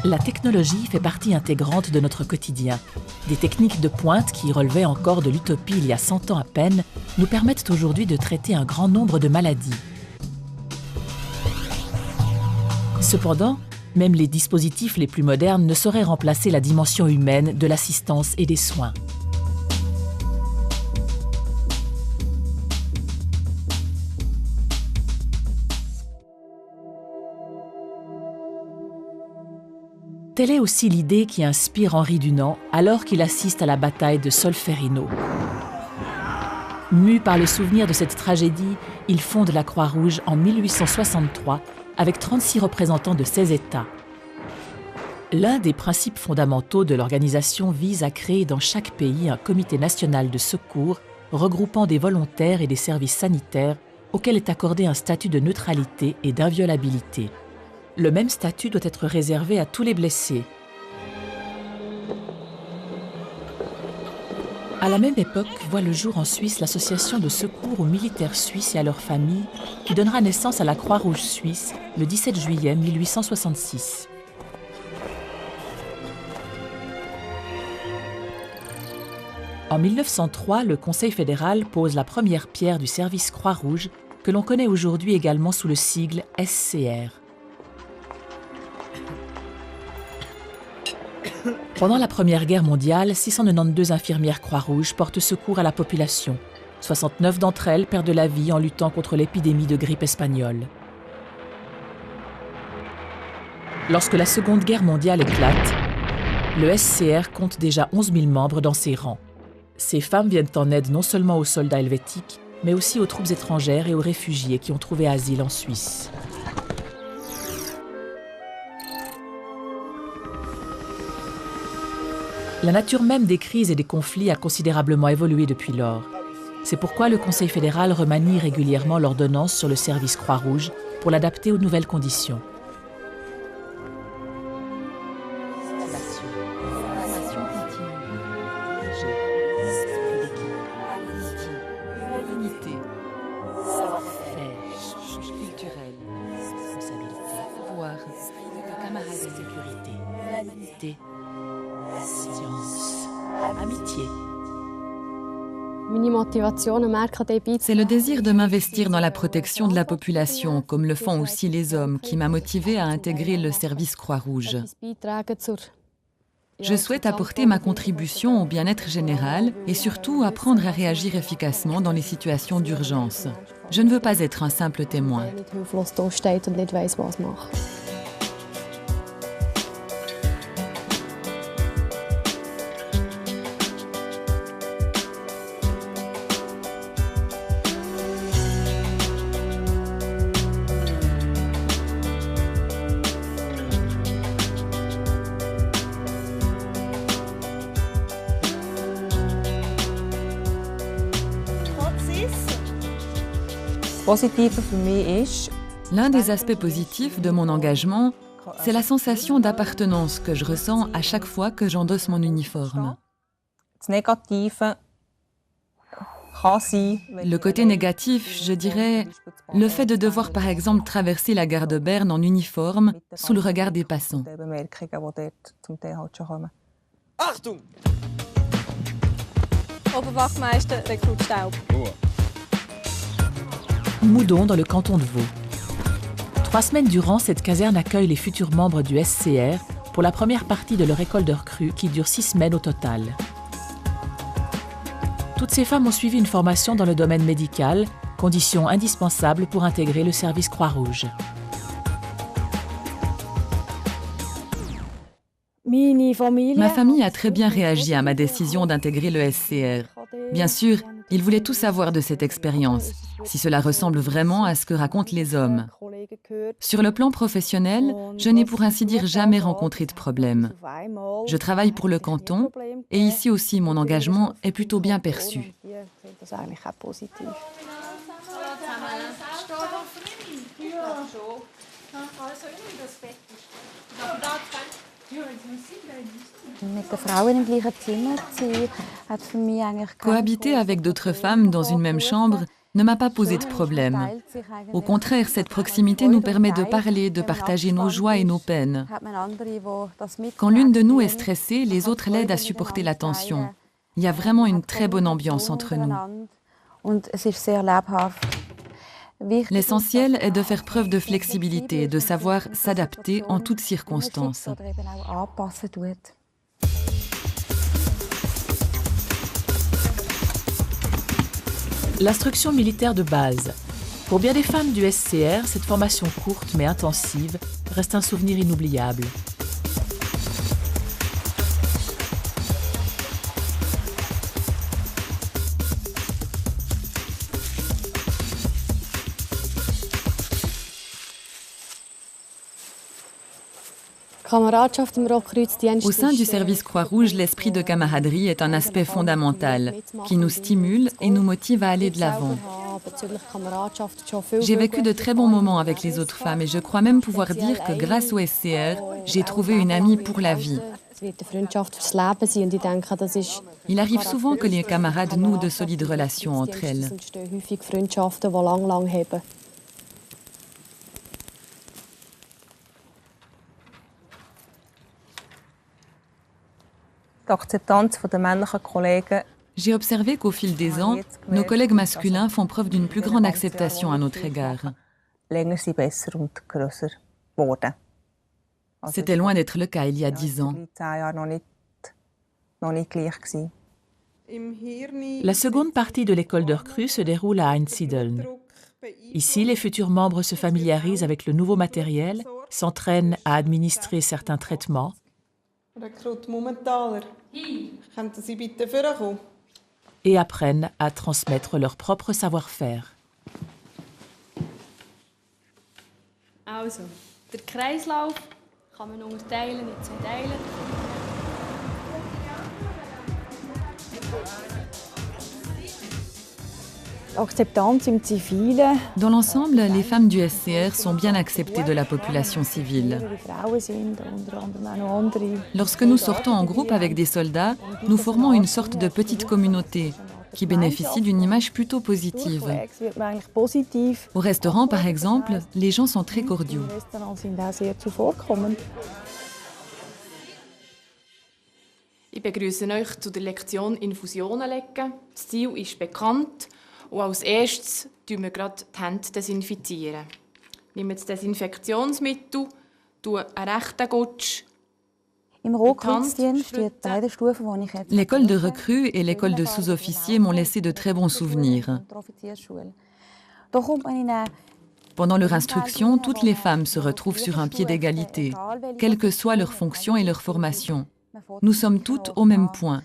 La technologie fait partie intégrante de notre quotidien. Des techniques de pointe qui relevaient encore de l'utopie il y a 100 ans à peine nous permettent aujourd'hui de traiter un grand nombre de maladies. Cependant, même les dispositifs les plus modernes ne sauraient remplacer la dimension humaine de l'assistance et des soins. Telle est aussi l'idée qui inspire Henri Dunant alors qu'il assiste à la bataille de Solferino. Mu par le souvenir de cette tragédie, il fonde la Croix-Rouge en 1863 avec 36 représentants de 16 États. L'un des principes fondamentaux de l'organisation vise à créer dans chaque pays un comité national de secours regroupant des volontaires et des services sanitaires auxquels est accordé un statut de neutralité et d'inviolabilité. Le même statut doit être réservé à tous les blessés. À la même époque, voit le jour en Suisse l'association de secours aux militaires suisses et à leurs familles qui donnera naissance à la Croix-Rouge suisse le 17 juillet 1866. En 1903, le Conseil fédéral pose la première pierre du service Croix-Rouge que l'on connaît aujourd'hui également sous le sigle SCR. Pendant la Première Guerre mondiale, 692 infirmières Croix-Rouge portent secours à la population. 69 d'entre elles perdent la vie en luttant contre l'épidémie de grippe espagnole. Lorsque la Seconde Guerre mondiale éclate, le SCR compte déjà 11 000 membres dans ses rangs. Ces femmes viennent en aide non seulement aux soldats helvétiques, mais aussi aux troupes étrangères et aux réfugiés qui ont trouvé asile en Suisse. La nature même des crises et des conflits a considérablement évolué depuis lors. C'est pourquoi le Conseil fédéral remanie régulièrement l'ordonnance sur le service Croix-Rouge pour l'adapter aux nouvelles conditions. C'est le désir de m'investir dans la protection de la population, comme le font aussi les hommes, qui m'a motivée à intégrer le service Croix-Rouge. Je souhaite apporter ma contribution au bien-être général et surtout apprendre à réagir efficacement dans les situations d'urgence. Je ne veux pas être un simple témoin. L'un des aspects positifs de mon engagement, c'est la sensation d'appartenance que je ressens à chaque fois que j'endosse mon uniforme. Le côté négatif, je dirais, le fait de devoir par exemple traverser la gare de Berne en uniforme sous le regard des passants. Achtung! Oberwachtmeister Rekrut Staub. Moudon, dans le canton de Vaud. 3 semaines durant, cette caserne accueille les futurs membres du SCR pour la première partie de leur école de recrues qui dure 6 semaines au total. Toutes ces femmes ont suivi une formation dans le domaine médical, condition indispensable pour intégrer le service Croix-Rouge. Ma famille a très bien réagi à ma décision d'intégrer le SCR. Bien sûr, ils voulaient tout savoir de cette expérience, si cela ressemble vraiment à ce que racontent les hommes. Sur le plan professionnel, je n'ai pour ainsi dire jamais rencontré de problème. Je travaille pour le canton et ici aussi mon engagement est plutôt bien perçu. Cohabiter avec d'autres femmes dans une même chambre ne m'a pas posé de problème. Au contraire, cette proximité nous permet de parler, de partager nos joies et nos peines. Quand l'une de nous est stressée, les autres l'aident à supporter la tension. Il y a vraiment une très bonne ambiance entre nous. L'essentiel est de faire preuve de flexibilité, de savoir s'adapter en toutes circonstances. L'instruction militaire de base. Pour bien des femmes du SCR, cette formation courte mais intensive reste un souvenir inoubliable. Au sein du service Croix-Rouge, l'esprit de camaraderie est un aspect fondamental qui nous stimule et nous motive à aller de l'avant. J'ai vécu de très bons moments avec les autres femmes et je crois même pouvoir dire que grâce au SCR, j'ai trouvé une amie pour la vie. Il arrive souvent que les camarades nouent de solides relations entre elles. J'ai observé qu'au fil des ans, nos collègues masculins font preuve d'une plus grande acceptation à notre égard. C'était loin d'être le cas il y a 10 ans. La seconde partie de l'école de recrues se déroule à Einsiedeln. Ici, les futurs membres se familiarisent avec le nouveau matériel, s'entraînent à administrer certains traitements et apprennent à transmettre leur propre savoir-faire. Also, der Kreislauf kann man unterteilen in 2 Teile. Dans l'ensemble, les femmes du SCR sont bien acceptées de la population civile. Lorsque nous sortons en groupe avec des soldats, nous formons une sorte de petite communauté qui bénéficie d'une image plutôt positive. Au restaurant, par exemple, les gens sont très cordiaux. Ich begrüße euch zu der Lektion Infusionen legen. Das Ziel ist bekannt und als erstes tun wir gerade die Hände desinfizieren. Nehmen das Desinfektionsmittel, tun einen rechten Gutsch. L'école de recrues et l'école de sous-officiers m'ont laissé de très bons souvenirs. Pendant leur instruction, toutes les femmes se retrouvent sur un pied d'égalité, quelle que soit leur fonction et leur formation. Nous sommes toutes au même point.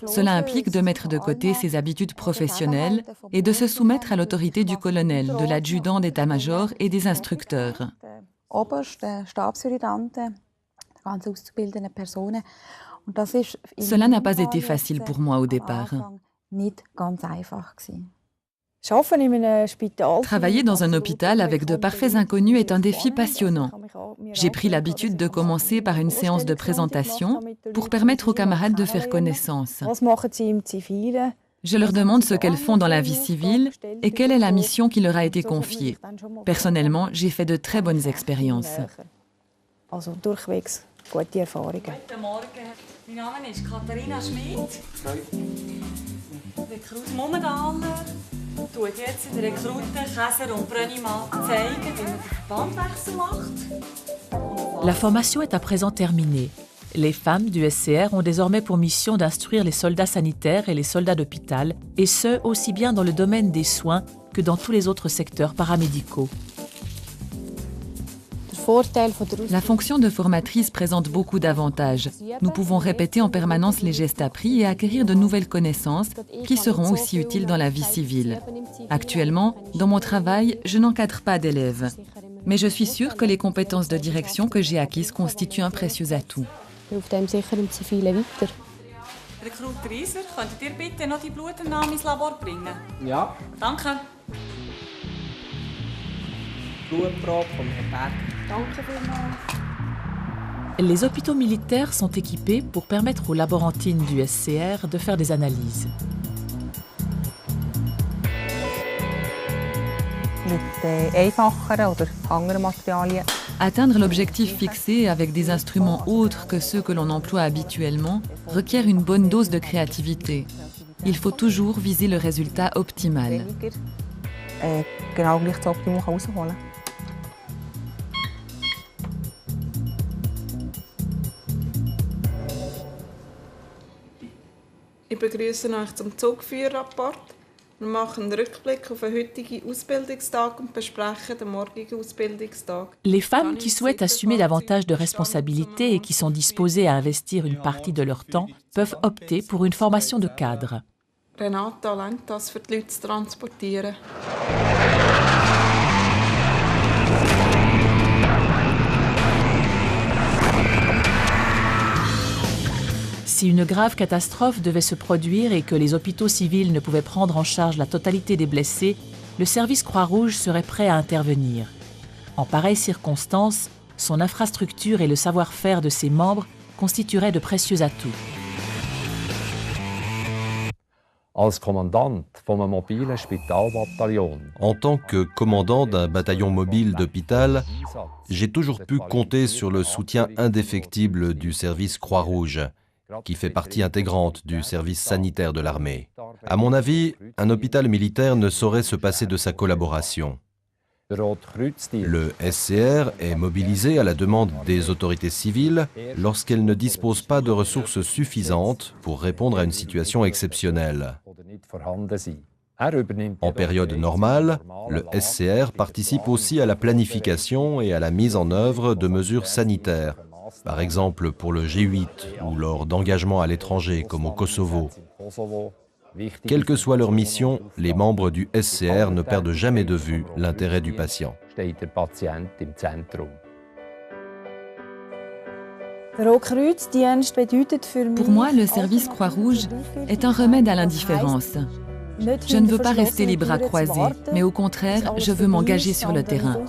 Cela implique de mettre de côté ses habitudes professionnelles et de se soumettre à l'autorité du colonel, de l'adjudant d'état-major et des instructeurs. Cela n'a pas été facile pour moi au départ. Travailler dans un hôpital avec de parfaits inconnus est un défi passionnant. J'ai pris l'habitude de commencer par une séance de présentation pour permettre aux camarades de faire connaissance. Je leur demande ce qu'elles font dans la vie civile et quelle est la mission qui leur a été confiée. Personnellement, j'ai fait de très bonnes expériences. La formation est à présent terminée. Les femmes du SCR ont désormais pour mission d'instruire les soldats sanitaires et les soldats d'hôpital, et ce, aussi bien dans le domaine des soins que dans tous les autres secteurs paramédicaux. La fonction de formatrice présente beaucoup d'avantages. Nous pouvons répéter en permanence les gestes appris et acquérir de nouvelles connaissances qui seront aussi utiles dans la vie civile. Actuellement, dans mon travail, je n'encadre pas d'élèves. Mais je suis sûre que les compétences de direction que j'ai acquises constituent un précieux atout. Recruit Reiser, könntet ihr bitte noch die Blutentnahme ins Labor bringen? Ja. Danke. Blutprobe vom Herrn Berg. Danke vielmals. Les hôpitaux militaires sont équipés pour permettre aux laborantines du SCR de faire des analyses. Atteindre l'objectif fixé avec des instruments autres que ceux que l'on emploie habituellement requiert une bonne dose de créativité. Il faut toujours viser le résultat optimal. Ich begrüße euch zum Zugführrapport. Wir machen einen Rückblick auf den heutigen Ausbildungstag und besprechen den morgigen Ausbildungstag. Les femmes qui souhaitent assumer davantage de responsabilités et qui sont disposées à investir une partie de leur temps peuvent opter pour une formation de cadre. Renata lenkt das, für die Leute zu transportieren. Si une grave catastrophe devait se produire et que les hôpitaux civils ne pouvaient prendre en charge la totalité des blessés, le service Croix-Rouge serait prêt à intervenir. En pareilles circonstances, son infrastructure et le savoir-faire de ses membres constitueraient de précieux atouts. En tant que commandant d'un bataillon mobile d'hôpital, j'ai toujours pu compter sur le soutien indéfectible du service Croix-Rouge, qui fait partie intégrante du service sanitaire de l'armée. À mon avis, un hôpital militaire ne saurait se passer de sa collaboration. Le SCR est mobilisé à la demande des autorités civiles lorsqu'elles ne disposent pas de ressources suffisantes pour répondre à une situation exceptionnelle. En période normale, le SCR participe aussi à la planification et à la mise en œuvre de mesures sanitaires, par exemple pour le G8 ou lors d'engagements à l'étranger comme au Kosovo. Quelle que soit leur mission, les membres du SCR ne perdent jamais de vue l'intérêt du patient. Pour moi, le service Croix-Rouge est un remède à l'indifférence. Je ne veux pas rester les bras croisés, mais au contraire, je veux m'engager sur le terrain.